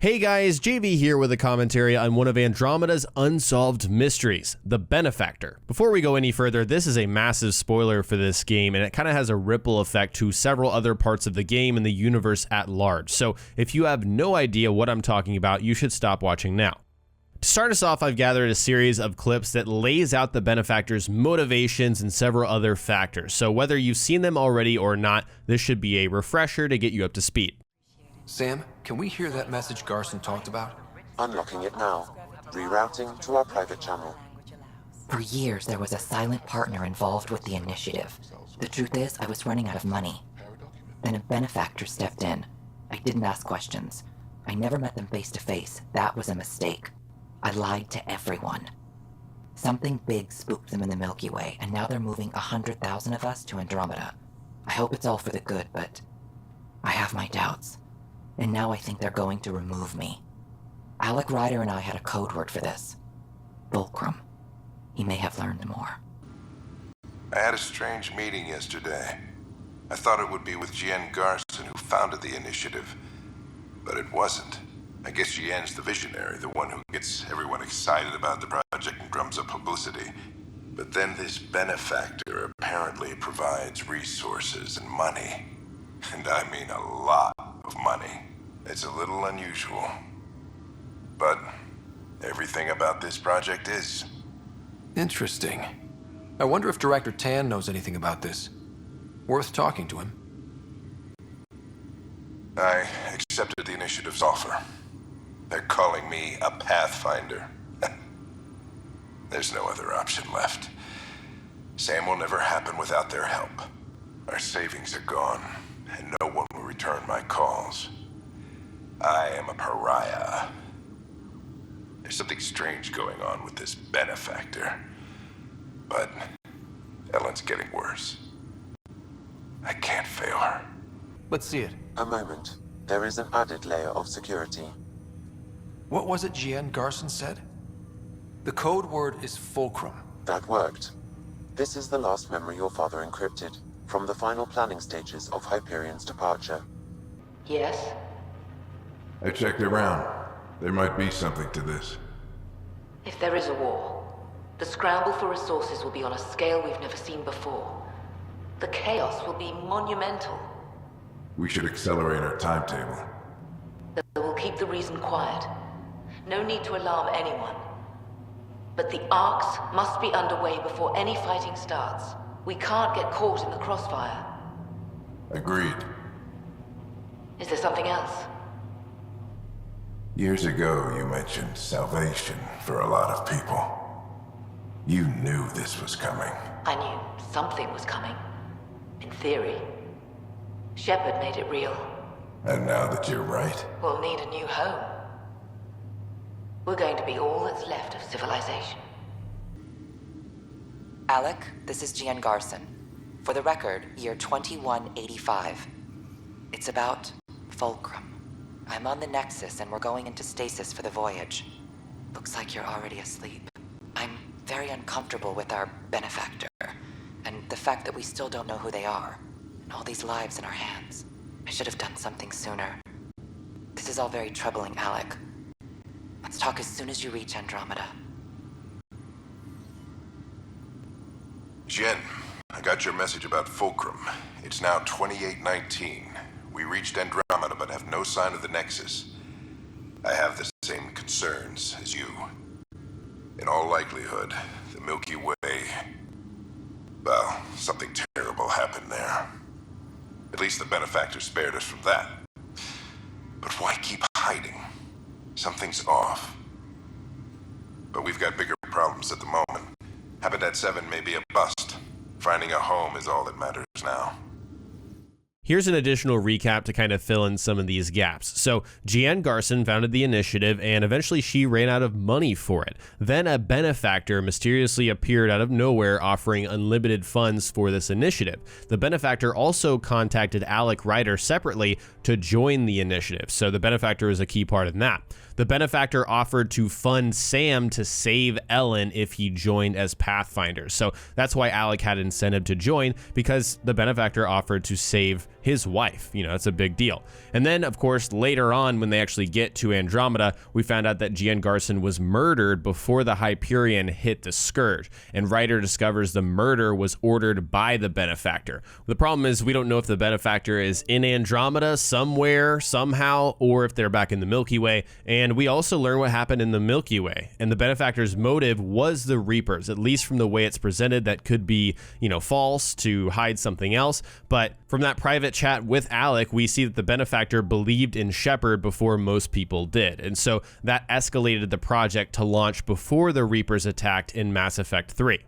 Hey guys, JV here with a commentary on one of Andromeda's unsolved mysteries, the Benefactor. Before we go any further, this is a massive spoiler for this game, and it kind of has a ripple effect to several other parts of the game and the universe at large. So if you have no idea what I'm talking about, you should stop watching now. To start us off, I've gathered a series of clips that lays out the Benefactor's motivations and several other factors. So whether you've seen them already or not, this should be a refresher to get you up to speed. Sam, can we hear that message Garson talked about? Unlocking it now. Rerouting to our private channel. For years, there was a silent partner involved with the initiative. The truth is, I was running out of money. Then a benefactor stepped in. I didn't ask questions. I never met them face to face. That was a mistake. I lied to everyone. Something big spooked them in the Milky Way, and now they're moving 100,000 of us to Andromeda. I hope it's all for the good, but I have my doubts. And now I think they're going to remove me. Scott Ryder and I had a code word for this. Fulcrum. He may have learned more. I had a strange meeting yesterday. I thought it would be with Jian Garson, who founded the initiative. But it wasn't. I guess Jian's the visionary, the one who gets everyone excited about the project and drums up publicity. But then this benefactor apparently provides resources and money. And I mean a lot of money. It's a little unusual. But everything about this project is. Interesting. I wonder if Director Tan knows anything about this. Worth talking to him. I accepted the initiative's offer. They're calling me a Pathfinder. There's no other option left. Sam will never happen without their help. Our savings are gone, and no one will return my calls. I am a pariah. There's something strange going on with this benefactor. But Ellen's getting worse. I can't fail her. Let's see it. A moment. There is an added layer of security. What was it Jian Garson said? The code word is Fulcrum. That worked. This is the last memory your father encrypted, from the final planning stages of Hyperion's departure. Yes? I checked around. There might be something to this. If there is a war, the scramble for resources will be on a scale we've never seen before. The chaos will be monumental. We should accelerate our timetable. That will keep the reason quiet. No need to alarm anyone. But the arcs must be underway before any fighting starts. We can't get caught in the crossfire. Agreed. Is there something else? Years ago, you mentioned salvation for a lot of people. You knew this was coming. I knew something was coming. In theory. Shepard made it real. And now that you're right, We'll need a new home. We're going to be all that's left of civilization. Alec, this is Jian Garson. For the record, year 2185. It's about Fulcrum. I'm on the Nexus and we're going into stasis for the voyage. Looks like you're already asleep. I'm very uncomfortable with our benefactor, and the fact that we still don't know who they are, and all these lives in our hands. I should have done something sooner. This is all very troubling, Alec. Let's talk as soon as you reach Andromeda. Jen, I got your message about Fulcrum. It's now 2819. We reached Andromeda but have no sign of the Nexus. I have the same concerns as you. In all likelihood, the Milky Way... Well, something terrible happened there. At least the benefactor spared us from that. But why keep hiding? Something's off. But we've got bigger problems at the moment. Habitat 7 may be a bust. Finding a home is all that matters now. Here's an additional recap to kind of fill in some of these gaps. So Jian Garson founded the initiative, and eventually she ran out of money for it. Then a benefactor mysteriously appeared out of nowhere, offering unlimited funds for this initiative. The benefactor also contacted Scott Ryder separately to join the initiative, so the benefactor is a key part in that. the Benefactor offered to fund Sam to save Ellen if he joined as Pathfinder. So that's why Alec had incentive to join, because the Benefactor offered to save his wife. You know, that's a big deal. And then, of course, later on, when they actually get to Andromeda, we found out that Gian Garson was murdered before the Hyperion hit the Scourge, and Ryder discovers the murder was ordered by the Benefactor. The problem is we don't know if the Benefactor is in Andromeda somewhere, somehow, or if they're back in the Milky Way. And we also learn what happened in the Milky Way. And the Benefactor's motive was the Reapers, at least from the way it's presented. That could be, you know, false to hide something else. But from that private chat with Alec, we see that the Benefactor believed in Shepard before most people did. And so that escalated the project to launch before the Reapers attacked in Mass Effect 3.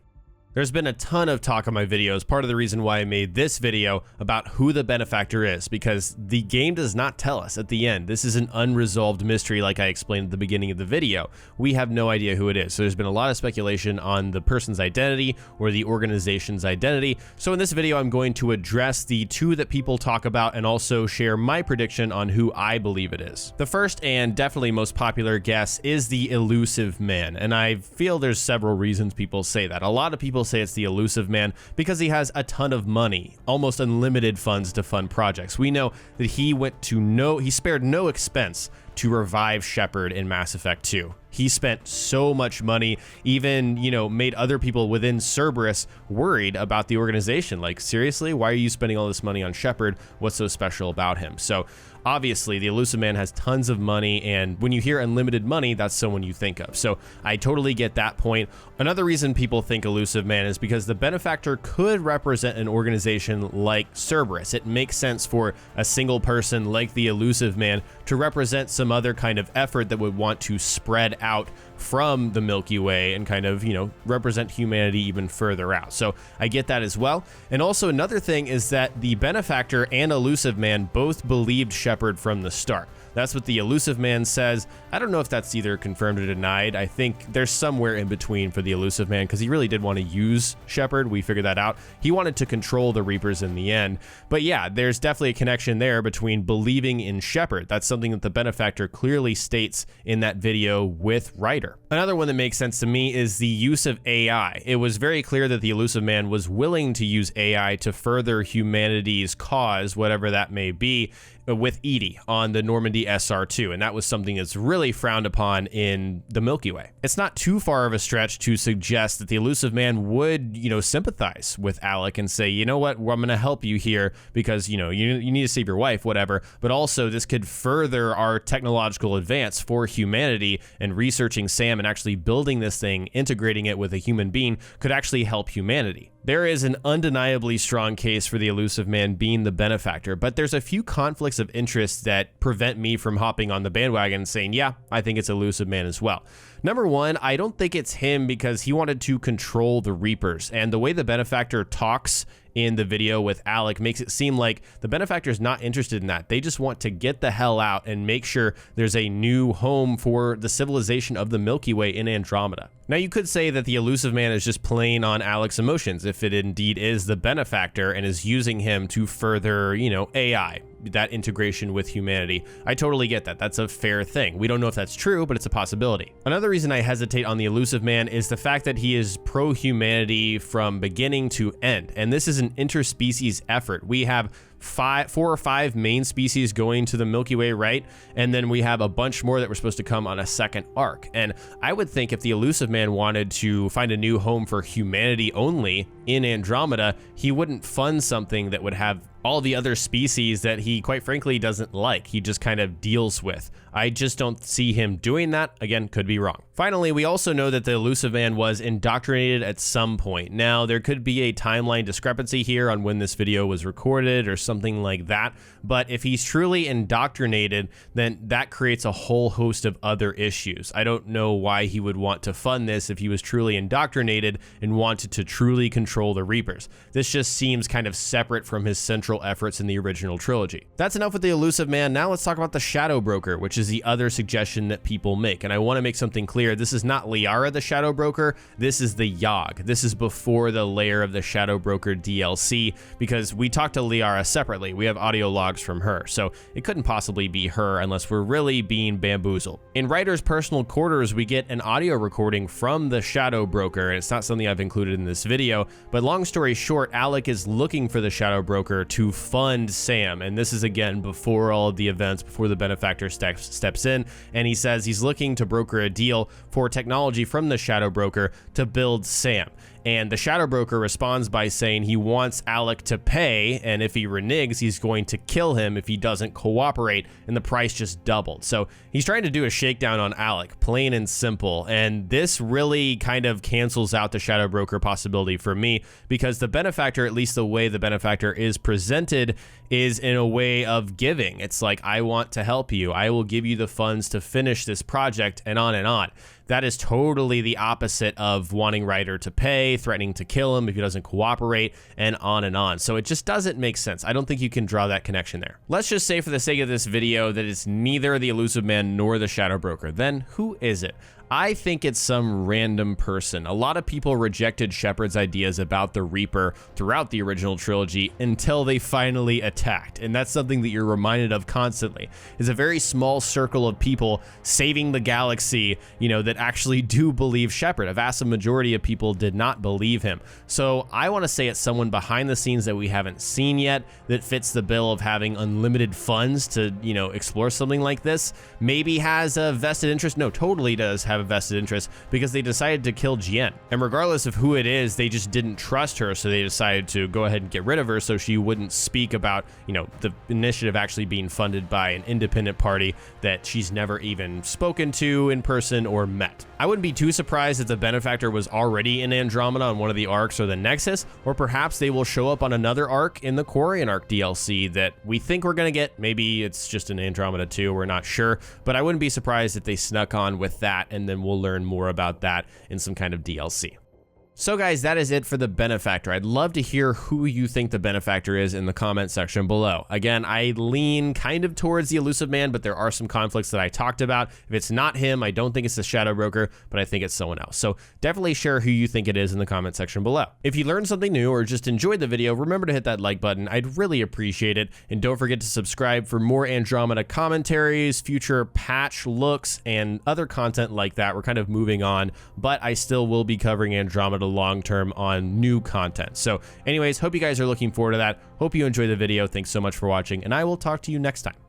There's been a ton of talk on my videos, part of the reason why I made this video about who the Benefactor is, because the game does not tell us at the end. This is an unresolved mystery like I explained at the beginning of the video. We have no idea who it is, so there's been a lot of speculation on the person's identity or the organization's identity. So in this video, I'm going to address the two that people talk about and also share my prediction on who I believe it is. The first and definitely most popular guess is the Elusive Man, and I feel there's several reasons people say that. A lot of people say it's the Elusive Man because he has a ton of money, almost unlimited funds to fund projects. We know that he spared no expense to revive Shepard in Mass Effect 2. He spent so much money, even, you know, made other people within Cerberus worried about the organization. Like, seriously, why are you spending all this money on Shepard? What's so special about him? So obviously the Elusive Man has tons of money, and when you hear unlimited money, that's someone you think of. So I totally get that point. Another reason people think Elusive Man is because the Benefactor could represent an organization like Cerberus. It makes sense for a single person like the Elusive Man to represent some other kind of effort that would want to spread out from the Milky Way and kind of, you know, represent humanity even further out. So I get that as well. And also another thing is that the Benefactor and Elusive Man both believed Shepard from the start. That's what the Elusive Man says. I don't know if that's either confirmed or denied. I think there's somewhere in between for the Elusive Man, because he really did want to use Shepard. We figured that out. He wanted to control the Reapers in the end. But yeah, there's definitely a connection there between believing in Shepard. That's something that the Benefactor clearly states in that video with Ryder. Another one that makes sense to me is the use of AI. It was very clear that the Elusive Man was willing to use AI to further humanity's cause, whatever that may be, with EDI on the Normandy SR2, and that was something that's really frowned upon in the Milky Way. It's not too far of a stretch to suggest that the Elusive Man would, you know, sympathize with Alec and say, you know what, well, I'm going to help you here because, you know, you need to save your wife, whatever, but also this could further our technological advance for humanity, and researching Sam and actually building this thing, integrating it with a human being could actually help humanity. There is an undeniably strong case for the Elusive Man being the Benefactor, but there's a few conflicts of interest that prevent me from hopping on the bandwagon and saying, yeah, I think it's Elusive Man as well. Number one, I don't think it's him because he wanted to control the Reapers, and the way the Benefactor talks in the video with Alec makes it seem like the Benefactor is not interested in that. They just want to get the hell out and make sure there's a new home for the civilization of the Milky Way in Andromeda. Now, you could say that the Elusive Man is just playing on Alec's emotions if it indeed is the Benefactor and is using him to further, you know, AI, that integration with humanity. I totally get that. That's a fair thing. We don't know if that's true, but it's a possibility. Another reason I hesitate on the Elusive Man is the fact that he is pro-humanity from beginning to end, and this is an interspecies effort. We have 4 or 5 main species going to the Milky Way, right? And then we have a bunch more that were supposed to come on a second arc. And I would think if the Elusive Man wanted to find a new home for humanity only in Andromeda, he wouldn't fund something that would have all the other species that he, quite frankly, doesn't like. He just kind of deals with. I just don't see him doing that. Again, could be wrong. Finally, we also know that the Elusive Man was indoctrinated at some point. Now, there could be a timeline discrepancy here on when this video was recorded or something like that, but if he's truly indoctrinated, then that creates a whole host of other issues. I don't know why he would want to fund this if he was truly indoctrinated and wanted to truly control the Reapers. This just seems kind of separate from his central agricultural efforts in the original trilogy. That's enough with the elusive man. Now let's talk about the Shadow Broker, which is the other suggestion that people make. And I want to make something clear. This is not Liara the Shadow Broker. This is the Yogg. This is before the Lair of the Shadow Broker DLC, because we talked to Liara separately. We have audio logs from her, so it couldn't possibly be her unless we're really being bamboozled. In Ryder's personal quarters, we get an audio recording from the Shadow Broker, and it's not something I've included in this video, but long story short, Alec is looking for the Shadow Broker to fund Sam, and this is again before all of the events, before the Benefactor steps in, and he says he's looking to broker a deal for technology from the Shadow Broker to build Sam. And the Shadow Broker responds by saying he wants Alec to pay, and if he reneges, he's going to kill him if he doesn't cooperate, and the price just doubled. So he's trying to do a shakedown on Alec, plain and simple, and this really kind of cancels out the Shadow Broker possibility for me, because the Benefactor, at least the way the Benefactor is presented, is in a way of giving. It's like, I want to help you, I will give you the funds to finish this project, and on and on. That is totally the opposite of wanting Ryder to pay, threatening to kill him if he doesn't cooperate, and on and on. So it just doesn't make sense. I don't think you can draw that connection there. Let's just say for the sake of this video that it's neither the Elusive Man nor the Shadow Broker. Then who is it? I think it's some random person. A lot of people rejected Shepard's ideas about the Reaper throughout the original trilogy until they finally attacked, and that's something that you're reminded of constantly. It's a very small circle of people saving the galaxy, you know, that actually do believe Shepard. A vast majority of people did not believe him. So I want to say it's someone behind the scenes that we haven't seen yet that fits the bill of having unlimited funds to, you know, explore something like this. Maybe has a vested interest. No, totally does have a vested interest, because they decided to kill Jien. And regardless of who it is, they just didn't trust her, so they decided to go ahead and get rid of her so she wouldn't speak about, you know, the initiative actually being funded by an independent party that she's never even spoken to in person or met. I wouldn't be too surprised if the Benefactor was already in Andromeda on one of the arcs or the Nexus, or perhaps they will show up on another arc in the Quarian arc DLC that we think we're gonna get. Maybe it's just an Andromeda 2, we're not sure, but I wouldn't be surprised if they snuck on with that, and then we'll learn more about that in some kind of DLC. So guys, that is it for the Benefactor. I'd love to hear who you think the Benefactor is in the comment section below. Again, I lean kind of towards the Elusive Man, but there are some conflicts that I talked about. If it's not him, I don't think it's the Shadow Broker, but I think it's someone else. So definitely share who you think it is in the comment section below. If you learned something new or just enjoyed the video, remember to hit that like button. I'd really appreciate it. And don't forget to subscribe for more Andromeda commentaries, future patch looks, and other content like that. We're kind of moving on, but I still will be covering Andromeda long term on new content. So anyways, hope you guys are looking forward to that. Hope you enjoyed the video. Thanks so much for watching, and I will talk to you next time.